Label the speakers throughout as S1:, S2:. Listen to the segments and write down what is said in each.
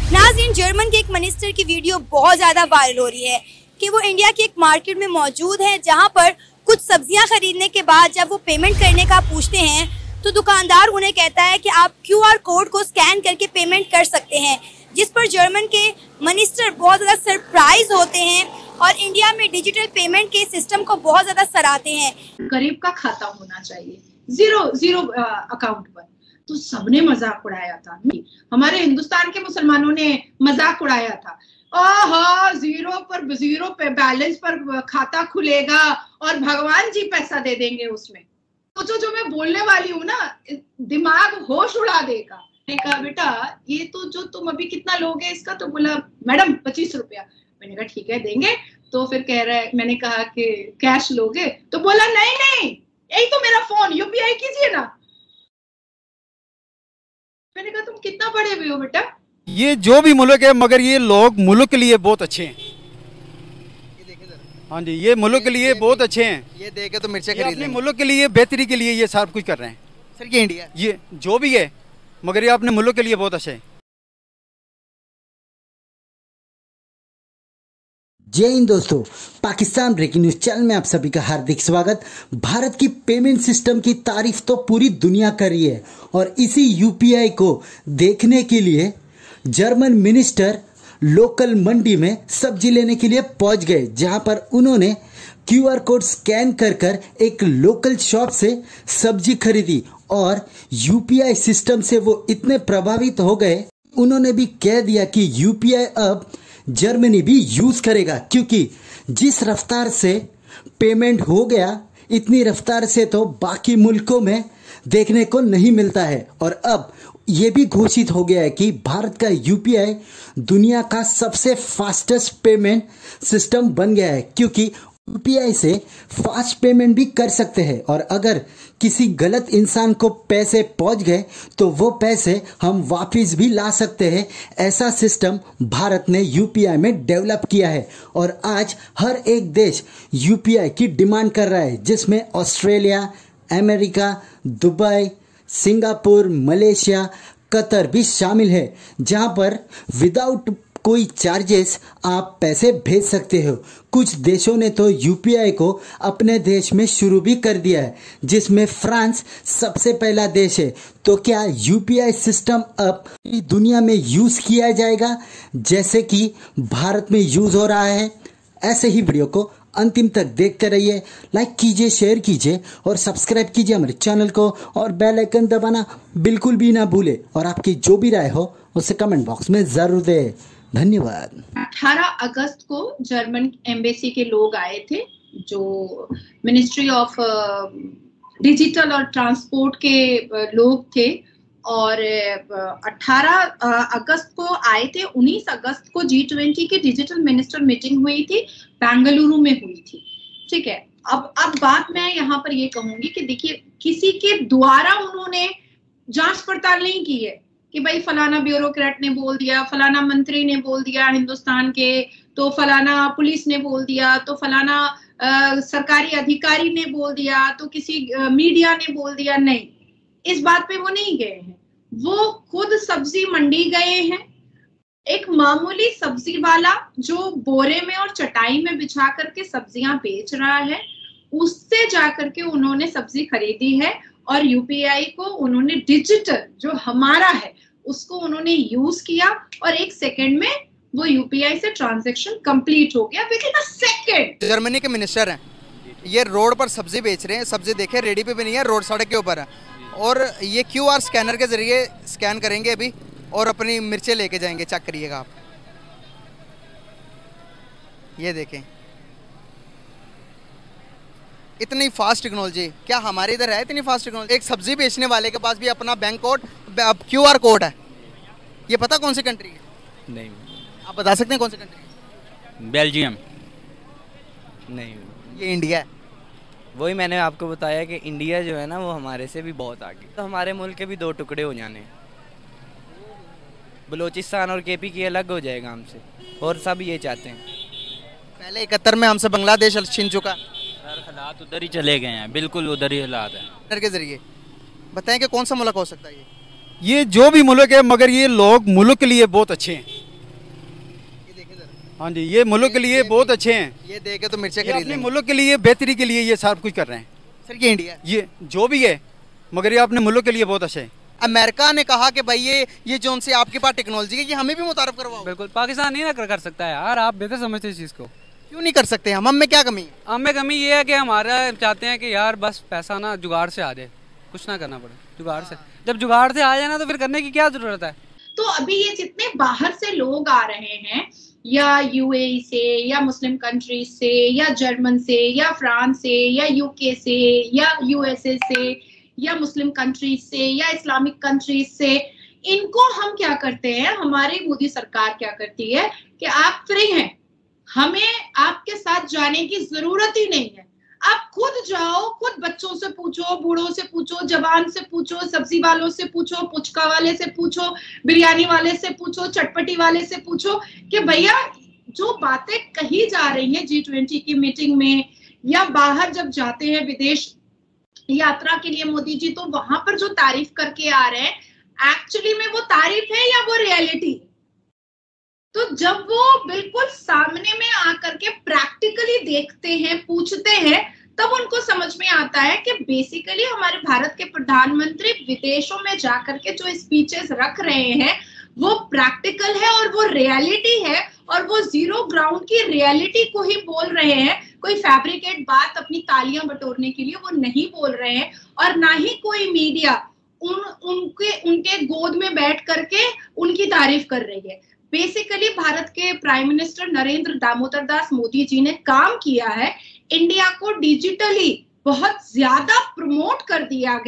S1: नाज़रीन, जर्मन के एक मिनिस्टर की वीडियो बहुत ज़्यादा वायरल हो रही है कि वो इंडिया की एक मार्केट में मौजूद है, जहां पर कुछ सब्जियां खरीदने के बाद जब वो पेमेंट करने का पूछते हैं तो दुकानदार उन्हें कहता है कि आप QR कोड को स्कैन करके पेमेंट कर सकते हैं, जिस पर जर्मन के मिनिस्टर बहुत ज़्यादा सरप्राइज होते हैं और इंडिया में डिजिटल पेमेंट के सिस्टम को बहुत ज़्यादा सराहते हैं।
S2: गरीब का खाता होना चाहिए, जीरो अकाउंट पर। तो सबने मजाक उड़ाया था, हमारे हिंदुस्तान के मुसलमानों ने मजाक उड़ाया था, जीरो पे बैलेंस पर खाता खुलेगा और भगवान जी पैसा दे देंगे उसमें। तो जो मैं बोलने वाली हूँ ना, दिमाग होश उड़ा देगा। मैंने कहा बेटा ये तो जो तुम अभी कितना लोगे इसका, तो बोला मैडम 25 रुपया। मैंने कहा ठीक है देंगे। तो फिर कह रहा है, मैंने कहा कि कैश लोगे, तो बोला नहीं यही तो मेरा फोन, UPI कीजिए ना। मैंने कहा तुम कितना बड़े हुए हो बेटा।
S3: ये जो भी मुल्क है, मगर ये लोग मुल्क के लिए बहुत अच्छे हैं। हाँ जी, ये मुल्क के लिए बहुत अच्छे हैं।
S4: ये देखे तो मिर्चें खरीद लेंगे।
S3: मुल्क के लिए बेहतरी के लिए ये सब कुछ कर रहे हैं।
S4: सर ये इंडिया,
S3: ये जो भी है, मगर ये अपने मुल्क के लिए बहुत अच्छे हैं।
S5: जय हिंद दोस्तों, पाकिस्तान ब्रेकिंग न्यूज चैनल में आप सभी का हार्दिक स्वागत। भारत की पेमेंट सिस्टम की तारीफ तो पूरी दुनिया कर रही है और इसी UPI को देखने के लिए जर्मन मिनिस्टर लोकल मंडी में सब्जी लेने के लिए पहुंच गए, जहां पर उन्होंने QR कोड स्कैन कर एक लोकल शॉप से सब्जी खरीदी और UPI सिस्टम से वो इतने प्रभावित हो गए, उन्होंने भी कह दिया कि UPI अब जर्मनी भी यूज करेगा, क्योंकि जिस रफ्तार से पेमेंट हो गया, इतनी रफ्तार से तो बाकी मुल्कों में देखने को नहीं मिलता है। और अब ये भी घोषित हो गया है कि भारत का UPI दुनिया का सबसे फास्टेस्ट पेमेंट सिस्टम बन गया है, क्योंकि UPI से फास्ट पेमेंट भी कर सकते हैं और अगर किसी गलत इंसान को पैसे पहुंच गए तो वो पैसे हम वापस भी ला सकते हैं। ऐसा सिस्टम भारत ने UPI में डेवलप किया है और आज हर एक देश UPI की डिमांड कर रहा है, जिसमें Australia, America, Dubai, Singapore, Malaysia, Qatar भी शामिल है, जहां पर विदाउट कोई चार्जेस आप पैसे भेज सकते हो। कुछ देशों ने तो UPI को अपने देश में शुरू भी कर दिया है, जिसमें फ्रांस सबसे पहला देश है। तो क्या UPI सिस्टम अब दुनिया में यूज किया जाएगा जैसे कि भारत में यूज हो रहा है? ऐसे ही वीडियो को अंतिम तक देखते रहिए, लाइक कीजिए, शेयर कीजिए और सब्सक्राइब कीजिए हमारे चैनल को और बेल आइकन दबाना बिल्कुल भी ना भूले। और आपकी जो भी राय हो उसे कमेंट बॉक्स में जरूर दें। धन्यवाद।
S2: 18 अगस्त को जर्मन एम्बेसी के लोग आए थे, जो मिनिस्ट्री ऑफ डिजिटल और ट्रांसपोर्ट के लोग थे, और 18 अगस्त को आए थे। 19 अगस्त को G20 की डिजिटल मिनिस्टर मीटिंग हुई थी, बेंगलुरु में हुई थी। ठीक है, अब बात मैं यहाँ पर ये कहूंगी कि देखिए, किसी के द्वारा उन्होंने जांच पड़ताल नहीं की है कि भाई फलाना ब्यूरोक्रेट ने बोल दिया, फलाना मंत्री ने बोल दिया हिंदुस्तान के, तो फलाना पुलिस ने बोल दिया, तो फलाना सरकारी अधिकारी ने बोल दिया, तो किसी मीडिया ने बोल दिया। नहीं, इस बात पे वो नहीं गए हैं। वो खुद सब्जी मंडी गए हैं। एक मामूली सब्जी वाला जो बोरे में और चटाई में बिछा करके सब्जियां बेच रहा है, उससे जाकर के उन्होंने सब्जी खरीदी है और UPI को उन्होंने डिजिटल जो हमारा है उसको उन्होंने यूज किया और 1 सेकंड में वो UPI से ट्रांजैक्शन कंप्लीट हो गया, with in a second.
S4: Germany के मिनिस्टर हैं, ये रोड पर सब्जी बेच रहे हैं। सब्जी देखे रेडी पे भी नहीं है, रोड सड़क के ऊपर है, और ये QR स्कैनर के जरिए स्कैन करेंगे अभी और अपनी मिर्चें लेके जाएंगे। चेक करिएगा आप, ये देखें, इतनी फास्ट टेक्नोलॉजी क्या हमारे इधर है? इतनी फास्ट टेक्नोलॉजी। एक सब्जी बेचने वाले के पास भी अपना बैंक कोड, QR कोड है। ये पता कौन सी कंट्री है?
S6: नहीं।
S4: आप बता सकते हैं कौन सी कंट्री?
S6: बेल्जियम। नहीं,
S4: ये इंडिया है।
S6: वही मैंने आपको बताया कि इंडिया जो है ना, वो हमारे से भी बहुत आगे। तो हमारे मुल्क के भी 2 टुकड़े हो जाने, बलूचिस्तान और KP की अलग हो जाएगा हमसे, और सब ये चाहते हैं।
S4: पहले 71 में हमसे बांग्लादेश छीन चुका।
S6: सर हालात उधर ही चले गए हैं, बिल्कुल उधर ही हालात है।
S4: के जरिए बताएं कि कौन सा मुल्क हो सकता है
S3: ये जो भी मुल्क है, मगर ये लोग मुल्क के लिए बहुत अच्छे हैं।
S4: देखें जरा।
S3: हाँ जी, ये मुल्क के लिए बहुत अच्छे हैं।
S4: ये देखे तो मिर्चें
S3: ये
S4: खरीद
S3: अपने
S4: लेंगे।
S3: मुल्क के लिए बेहतरी के लिए ये सब कुछ कर रहे हैं।
S4: सर ये इंडिया है।
S3: ये जो भी है, मगर ये अपने मुल्क के लिए बहुत अच्छे हैं।
S4: अमेरिका ने कहा कि भाई ये जो उनसे आपके पास टेक्नोलॉजी है ये हमें भी मुतारफ करवाओ।
S7: बिल्कुल, पाकिस्तान नहीं ना कर सकता है यार, आप बेहतर समझते हैं इस चीज़ को।
S4: क्यों नहीं कर सकते हम में क्या कमी है?
S7: हमें कमी ये है कि हमारा चाहते हैं कि यार बस पैसा ना जुगाड़ से आ जाए, कुछ ना करना पड़े जुगाड़ से। जब जुगाड़ से आ जाए ना तो फिर करने की क्या जरूरत है।
S2: तो अभी ये जितने बाहर से लोग आ रहे हैं, या यूएई से, या मुस्लिम कंट्रीज से, या जर्मन से, या फ्रांस से, या यूके से, या यूएसए से, या मुस्लिम कंट्रीज से, या इस्लामिक कंट्रीज से, इनको हम क्या करते हैं, हमारी मोदी सरकार क्या करती है कि आप फ्री हैं, हमें आपके साथ जाने की जरूरत ही नहीं है, आप खुद जाओ, खुद बच्चों से पूछो, बूढ़ों से पूछो, जवान से पूछो, सब्जी वालों से पूछो, पुचका वाले से पूछो, बिरयानी वाले से पूछो, चटपटी वाले से पूछो कि भैया जो बातें कही जा रही हैं G20 की मीटिंग में, या बाहर जब जाते हैं विदेश यात्रा के लिए मोदी जी, तो वहां पर जो तारीफ करके आ रहे हैं, एक्चुअली में वो तारीफ है या वो रियलिटी? तो जब वो बिल्कुल सामने में आकर के प्रैक्टिकली देखते हैं, पूछते हैं, तब उनको समझ में आता है कि बेसिकली हमारे भारत के प्रधानमंत्री विदेशों में जाकर के जो स्पीचेस रख रहे हैं वो प्रैक्टिकल है और वो रियलिटी है, और वो जीरो ग्राउंड की रियलिटी को ही बोल रहे हैं। कोई फैब्रिकेट बात अपनी तालियां बटोरने के लिए वो नहीं बोल रहे हैं, और ना ही कोई मीडिया उनके गोद में बैठ करके उनकी तारीफ कर रही है। बेसिकली भारत के प्राइम मिनिस्टर नरेंद्र दामोदर दास मोदी जी ने काम किया है, इंडिया को डिजिटली बहुत ज्यादा प्रमोट कर दिया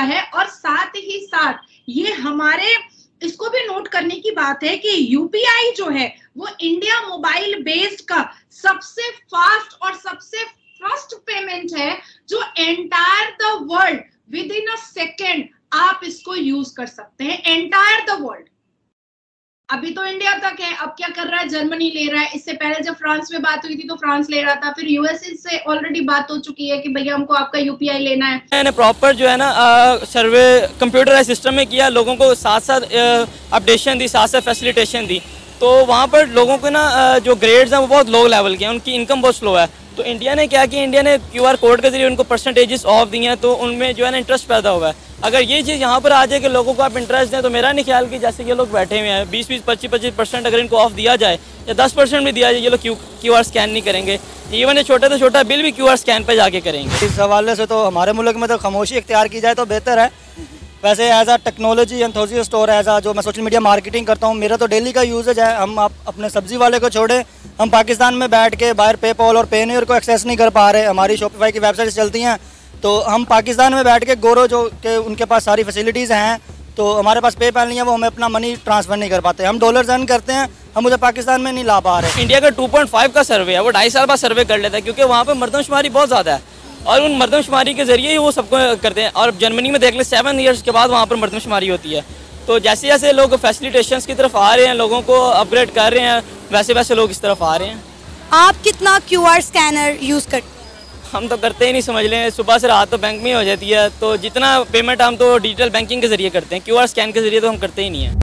S2: है, और साथ ही साथ ये हमारे इसको भी नोट करने की बात है कि यूपीआई जो है वो इंडिया मोबाइल बेस्ड का सबसे फास्ट और सबसे फर्स्ट पेमेंट है, जो entire the world with in a second आप इसको यूज कर सकते हैं, एंटायर द वर्ल्ड। अभी तो इंडिया तक है, अब क्या कर रहा है, जर्मनी ले रहा है। इससे पहले जब फ्रांस में बात हुई थी तो फ्रांस ले रहा था, फिर यूएसए से ऑलरेडी बात हो चुकी है कि भैया हमको आपका यूपीआई लेना है।
S8: मैंने प्रॉपर जो है ना सर्वे कंप्यूटराइज सिस्टम में किया, लोगों को साथ साथ अपडेशन दी, साथ साथ फैसिलिटेशन दी। तो वहाँ पर लोगों के ना जो ग्रेड्स हैं वो बहुत लो लेवल के हैं, उनकी इनकम बहुत स्लो है। तो इंडिया ने क्या किया, इंडिया ने QR कोड के जरिए उनको परसेंटेजेस ऑफ दिए हैं, तो उनमें जो है ना इंटरेस्ट पैदा हुआ है। अगर ये चीज़ यहाँ पर आ जाए कि लोगों को आप इंटरेस्ट दें, तो मेरा नहीं ख्याल कि जैसे ये लोग बैठे हुए हैं 20-20, 25-25% अगर इनको ऑफ दिया जाए या 10% भी दिया जाए, ये लोग QR स्कैन नहीं करेंगे। इवन ये छोटा से छोटा बिल भी QR स्कैन पर जाके करेंगे।
S9: इस हवाले से तो हमारे मुल्क में तो खामोशी इख्तियार की जाए तो बेहतर है। वैसे एज आ टेक्नोलॉजी एंथुसियास्ट और एज आ जो मैं सोशल मीडिया मार्केटिंग करता हूँ, मेरा तो डेली का यूजेज है। हम अपने सब्जी वाले को छोड़े, हम पाकिस्तान में बैठ के बाहर पेपॉल और पेनीयर को एक्सेस नहीं कर पा रहे। हमारी शॉपिफाई की वेबसाइट्स चलती हैं, तो हम पाकिस्तान में बैठ के गोरो जो कि उनके पास सारी फैसिलिटीज़ हैं, तो हमारे पास पेपैल नहीं है, वो हमें अपना मनी ट्रांसफ़र नहीं कर पाते। हम डॉलर्स अर्न करते हैं, हम उसे पाकिस्तान में नहीं ला पा रहे।
S8: इंडिया का 2.5 का सर्वे है, वो 2.5 साल बाद सर्वे कर लेता है, क्योंकि वहाँ पर मरदमशुमारी बहुत ज़्यादा है और उन मरदमशुमारी के जरिए ही वो सबको करते हैं। और जर्मनी में देख ले 7 ईयर्स के बाद वहाँ पर मरदमशुमारी होती है। तो जैसे जैसे लोग फैसिलिटेशंस की तरफ आ रहे हैं, लोगों को अपग्रेड कर रहे हैं, वैसे वैसे लोग इस तरफ आ रहे हैं।
S1: आप कितना QR स्कैनर यूज़ करते हैं?
S8: हम तो करते ही नहीं, समझ लें सुबह से रात तो बैंक में ही हो जाती है। तो जितना पेमेंट हम तो डिजिटल बैंकिंग के जरिए करते हैं, QR स्कैन के जरिए तो हम करते ही नहीं है।